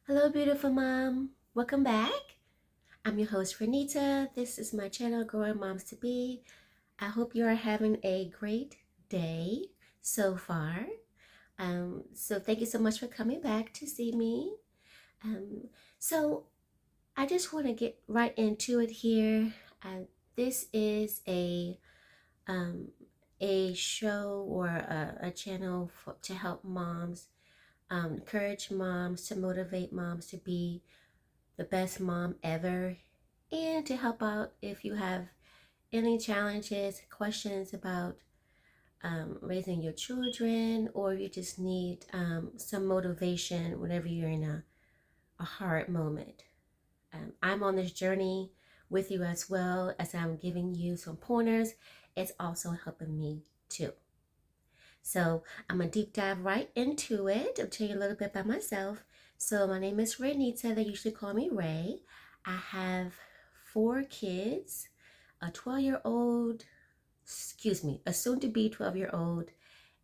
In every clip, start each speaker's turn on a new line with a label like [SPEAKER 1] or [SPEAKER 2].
[SPEAKER 1] Hello, beautiful mom. Welcome back. I'm your host, Renita. This is my channel, Growing Moms to Be. I hope you are having a great day so far. So thank you so much for coming back to see me. Um, so I just want to get right into it here. This is um, a show or a channel to help moms, encourage moms, to motivate moms to be the best mom ever, and to help out if you have any challenges, questions about raising your children, or you just need some motivation whenever you're in a hard moment. I'm on this journey with you as well as I'm giving you some pointers. It's also helping me too. So I'm gonna deep dive right into it. I'll tell you a little bit about myself. So my name is Renita. They usually call me Ray. I have four kids, a 12-year-old, a soon-to-be 12-year-old,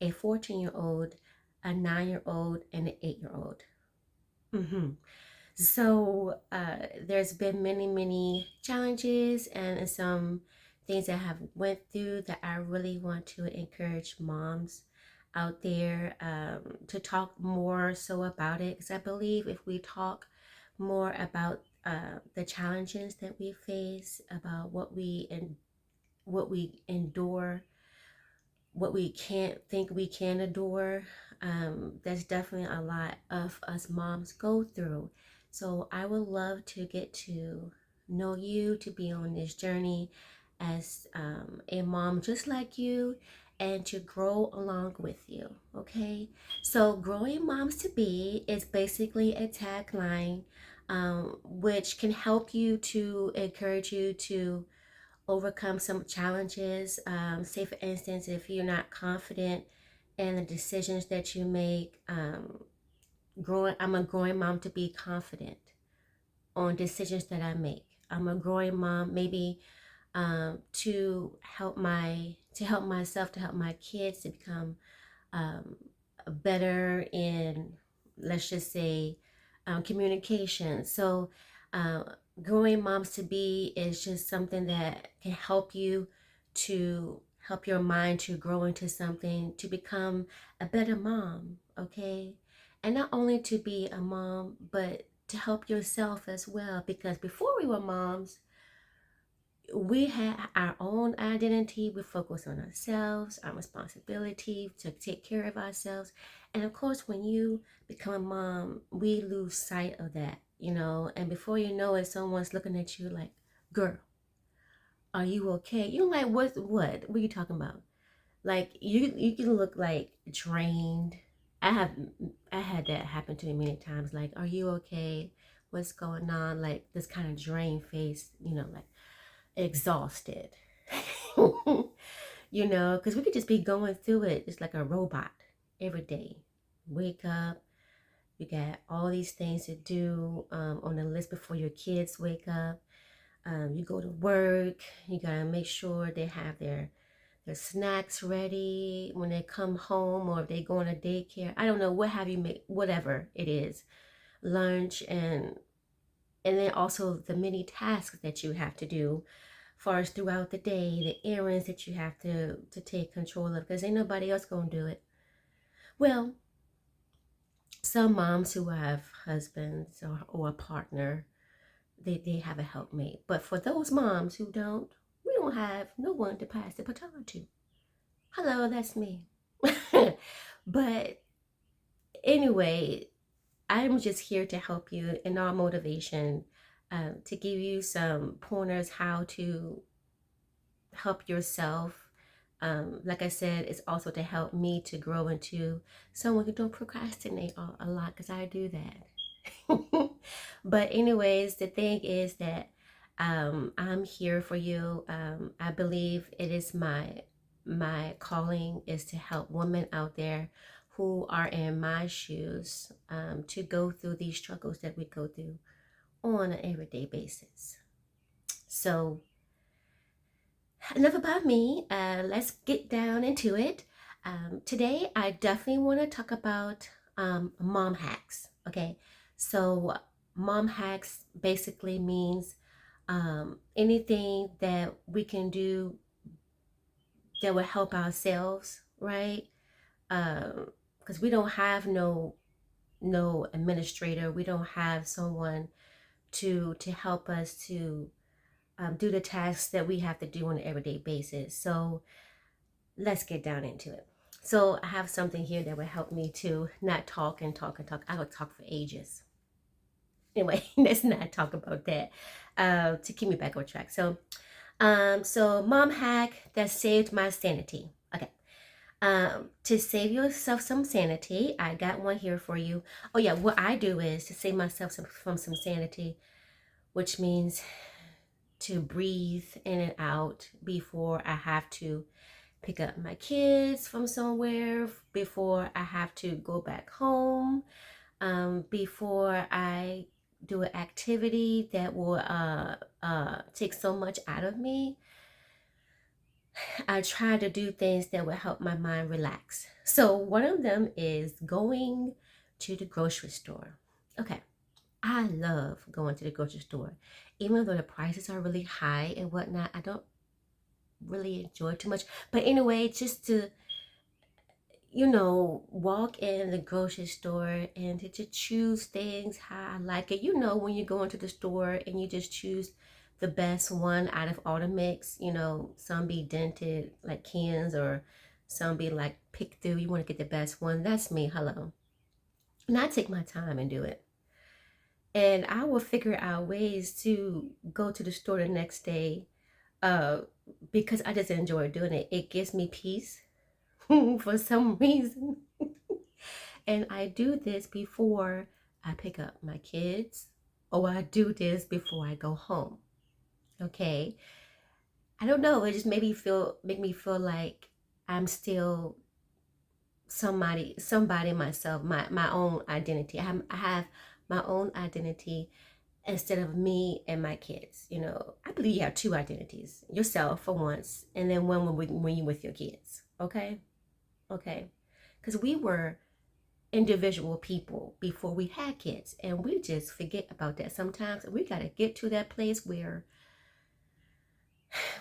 [SPEAKER 1] a 14-year-old, a 9-year-old, and an 8-year-old. So there's been many challenges and some things that I have went through that I really want to encourage moms out there to talk more so about it, because I believe if we talk more about the challenges that we face, about what we endure, what we can't think we can adore, there's definitely a lot of us moms go through. So I would love to get to know you, to be on this journey as a mom just like you, and to grow along with you. Okay, so Growing Moms to Be is basically a tagline, which can help you, to encourage you to overcome some challenges. Say, for instance, if you're not confident in the decisions that you make, I'm a growing mom to be confident on decisions that I make. I'm a growing mom, maybe to help myself, to help my kids to become um, better in, let's just say, communication. So, uh, growing moms to be is just something that can help you, to help your mind to grow into something, to become a better mom, okay? And not only to be a mom, but to help yourself as well. Because before we were moms, we had our own identity. We focus on ourselves, our responsibility to take care of ourselves. And of course, when you become a mom, we lose sight of that, and before you know it, someone's looking at you like, girl, are you okay? You're like, what are you talking about? Like, you can look like drained. I have I had that happen to me many times. Like, are you okay? What's going on? Like this kind of drained face, like exhausted. Because we could just be going through it just like a robot every day. Wake up, you got all these things to do on the list before your kids wake up. You go to work, you gotta make sure they have their snacks ready when they come home, or if they go on a daycare. I don't know, what have you made, whatever it is, lunch, and then also the many tasks that you have to do far as throughout the day, the errands that you have to take control of, because ain't nobody else gonna do it. Well, some moms who have husbands or a partner, they have a helpmate. But for those moms who don't, we don't have no one to pass the baton to. Hello, that's me. But anyway, I'm just here to help you in our motivation, to give you some pointers how to help yourself. Like I said, it's also to help me to grow into someone who don't procrastinate a lot, because I do that. But anyways, the thing is that I'm here for you. I believe it is my calling is to help women out there who are in my shoes, to go through these struggles that we go through on an everyday basis. So enough about me. Let's get down into it. Today, I definitely want to talk about mom hacks. Okay, So mom hacks basically means anything that we can do that will help ourselves, right? Because we don't have no administrator. We don't have someone to help us to do the tasks that we have to do on an everyday basis. So let's get down into it. So I have something here that will help me to not talk and talk and talk. I will talk for ages. Anyway, let's not talk about that. To keep me back on track. So mom hack that saved my sanity. Okay. To save yourself some sanity, I got one here for you. Oh yeah, what I do is to save myself from some sanity, which means to breathe in and out before I have to pick up my kids from somewhere, before I have to go back home, before I do an activity that will take so much out of me. I try to do things that will help my mind relax. So one of them is going to the grocery store. Okay, I love going to the grocery store. Even though the prices are really high and whatnot, I don't really enjoy it too much. But anyway, just to, walk in the grocery store and to choose things how I like it. When you go into the store and you just choose the best one out of all the mix, some be dented like cans or some be like picked through. You want to get the best one. That's me. Hello. And I take my time and do it. And I will figure out ways to go to the store the next day uh, because I just enjoy doing it. It gives me peace for some reason. And I do this before I pick up my kids, or I do this before I go home. Okay. I don't know. It just make me feel like I'm still somebody myself, my own identity. I have my own identity instead of me and my kids. I believe you have two identities: yourself for once, and then one when you're with your kids. Okay, okay, because we were individual people before we had kids, and we just forget about that sometimes. We got to get to that place where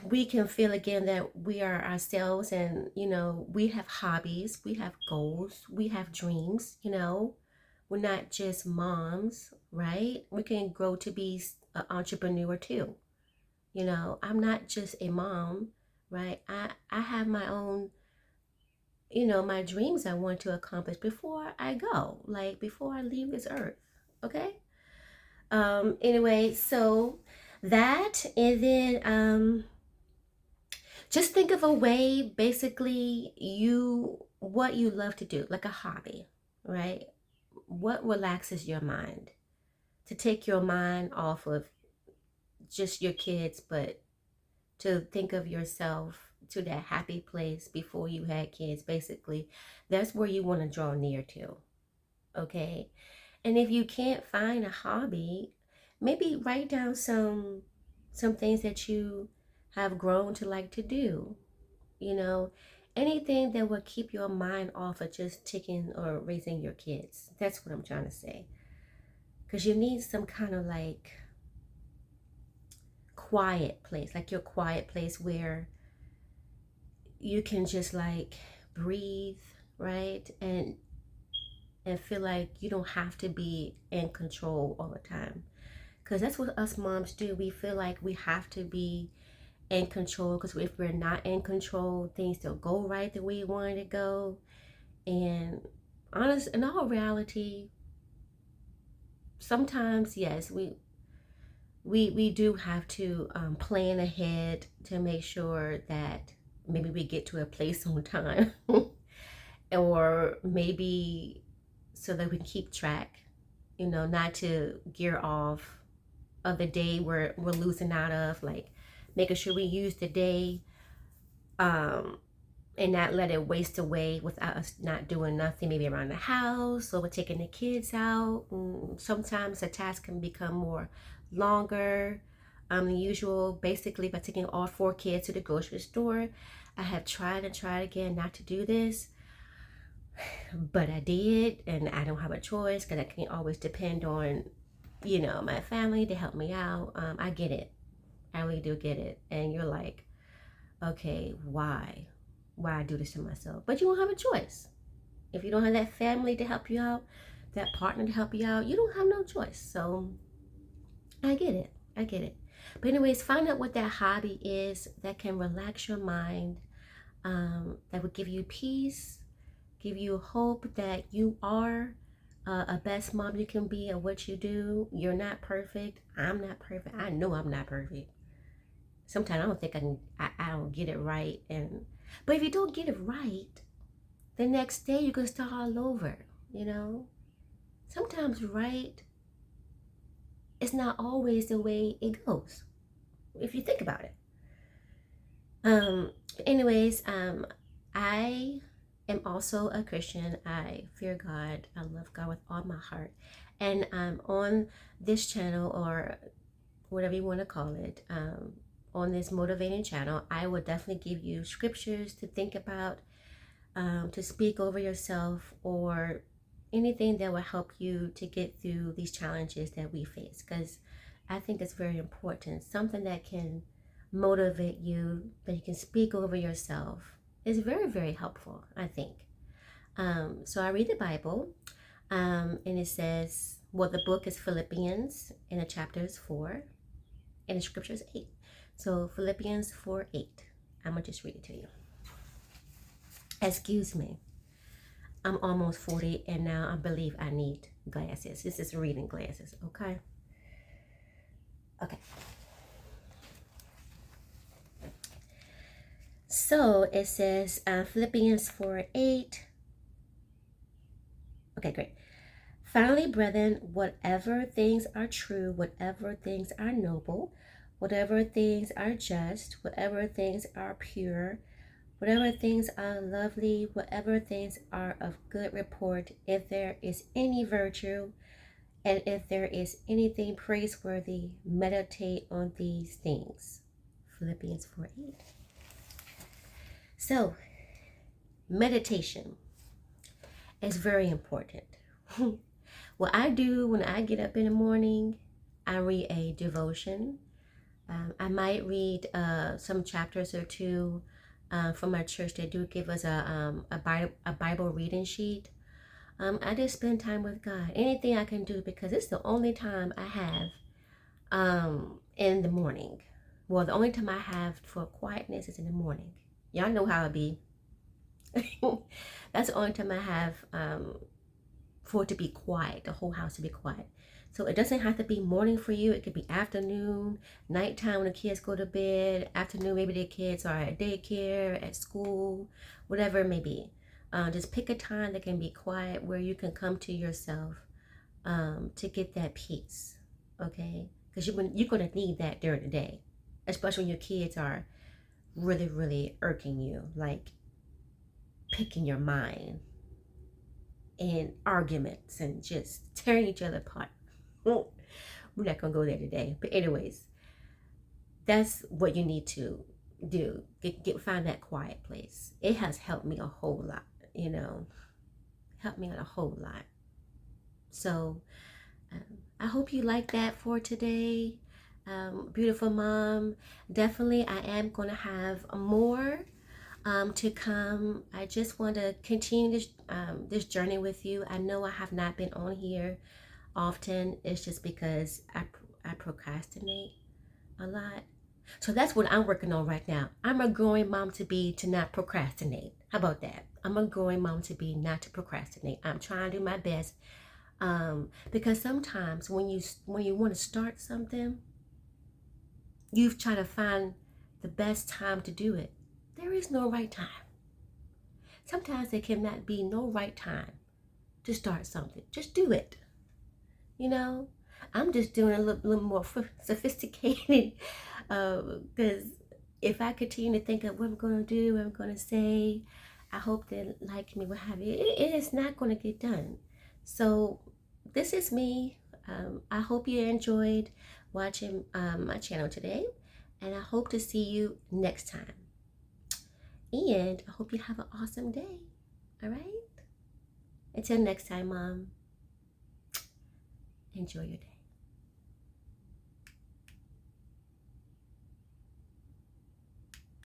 [SPEAKER 1] we can feel again that we are ourselves, and we have hobbies, we have goals, we have dreams. We're not just moms, right? We can grow to be an entrepreneur too. I'm not just a mom, right? I have my own, my dreams I want to accomplish before I go, like before I leave this earth. Okay. Anyway, so that, and then just think of a way, basically, what you love to do, like a hobby, right? What relaxes your mind, to take your mind off of just your kids, but to think of yourself to that happy place before you had kids. Basically, that's where you want to draw near to. Okay. And if you can't find a hobby, maybe write down some things that you have grown to like to do. you know Anything that will keep your mind off of just taking or raising your kids. That's what I'm trying to say. Because you need some kind of like quiet place, like your quiet place where you can just like breathe, right? And feel like you don't have to be in control all the time. Because that's what us moms do. We feel like we have to be in control, because if we're not in control, things don't go right the way we want it to go. And in all reality, sometimes yes, we do have to plan ahead to make sure that maybe we get to a place on time, or maybe so that we can keep track, not to gear off of the day we're losing out of, like making sure we use the day, um, and not let it waste away without us not doing nothing, maybe around the house, or we're taking the kids out. Sometimes the task can become more longer than usual. Basically, by taking all 4 kids to the grocery store, I have tried and tried again not to do this. But I did, and I don't have a choice because I can't always depend on, my family to help me out. I get it. I really do get it. And you're like, okay, why? Why I do this to myself? But you don't have a choice. If you don't have that family to help you out, that partner to help you out, you don't have no choice. So I get it. I get it. But anyways, find out what that hobby is that can relax your mind, that would give you peace, give you hope that you are a best mom you can be at what you do. You're not perfect. I'm not perfect. I know I'm not perfect. Sometimes I don't think I can. I don't get it right, but if you don't get it right, the next day you can start all over. You know. Sometimes right is not always the way it goes. If you think about it. Um. Anyways, I am also a Christian. I fear God. I love God with all my heart. And on this channel, or whatever you want to call it, on this motivating channel, I will definitely give you scriptures to think about, to speak over yourself, or anything that will help you to get through these challenges that we face. Because I think it's very important. Something that can motivate you, that you can speak over yourself, is very, very helpful, I think. So I read the Bible, and it says, well, the book is Philippians, and the chapter is 4, and the scripture is 8. So Philippians 4:8. I'm going to just read it to you. Excuse me. I'm almost 40, and now I believe I need glasses. This is reading glasses, okay? Okay. So it says Philippians 4:8. Okay, great. Finally, brethren, whatever things are true, whatever things are noble, whatever things are just, whatever things are pure, whatever things are lovely, whatever things are of good report, if there is any virtue, and if there is anything praiseworthy, meditate on these things. Philippians 4:8. So, meditation is very important. What I do when I get up in the morning, I read a devotion. I might read some chapters or two from our church. They do give us a Bible reading sheet. I just spend time with God. Anything I can do, because it's the only time I have in the morning. Well, the only time I have for quietness is in the morning. Y'all know how it be. That's the only time I have for it to be quiet, the whole house to be quiet. So it doesn't have to be morning for you. It could be afternoon, nighttime when the kids go to bed, afternoon, maybe the kids are at daycare, at school, whatever it may be. Just pick a time that can be quiet, where you can come to yourself to get that peace, okay? Because you're going to need that during the day, especially when your kids are really, really irking you, like picking your mind, and arguments, and just tearing each other apart. We're not gonna go there today, but anyways, that's what you need to do. Find that quiet place. It has helped me a whole lot, helped me a whole lot. So I hope you like that for today. Beautiful mom. Definitely, I am gonna have more to come. I just want to continue this journey with you. I know I have not been on here often. It's just because I procrastinate a lot. So that's what I'm working on right now. I'm a growing mom to not procrastinate. How about that? I'm a growing mom to be not to procrastinate. I'm trying to do my best, because sometimes when you want to start something, you try to find the best time to do it. There is no right time. Sometimes there cannot be no right time to start something. Just do it. I'm just doing a little more sophisticated, because if I continue to think of what I'm going to do, what I'm going to say, I hope they like me, what have you, it is not going to get done. So this is me. I hope you enjoyed watching my channel today, and I hope to see you next time. And I hope you have an awesome day. All right? Until next time, Mom, enjoy your day.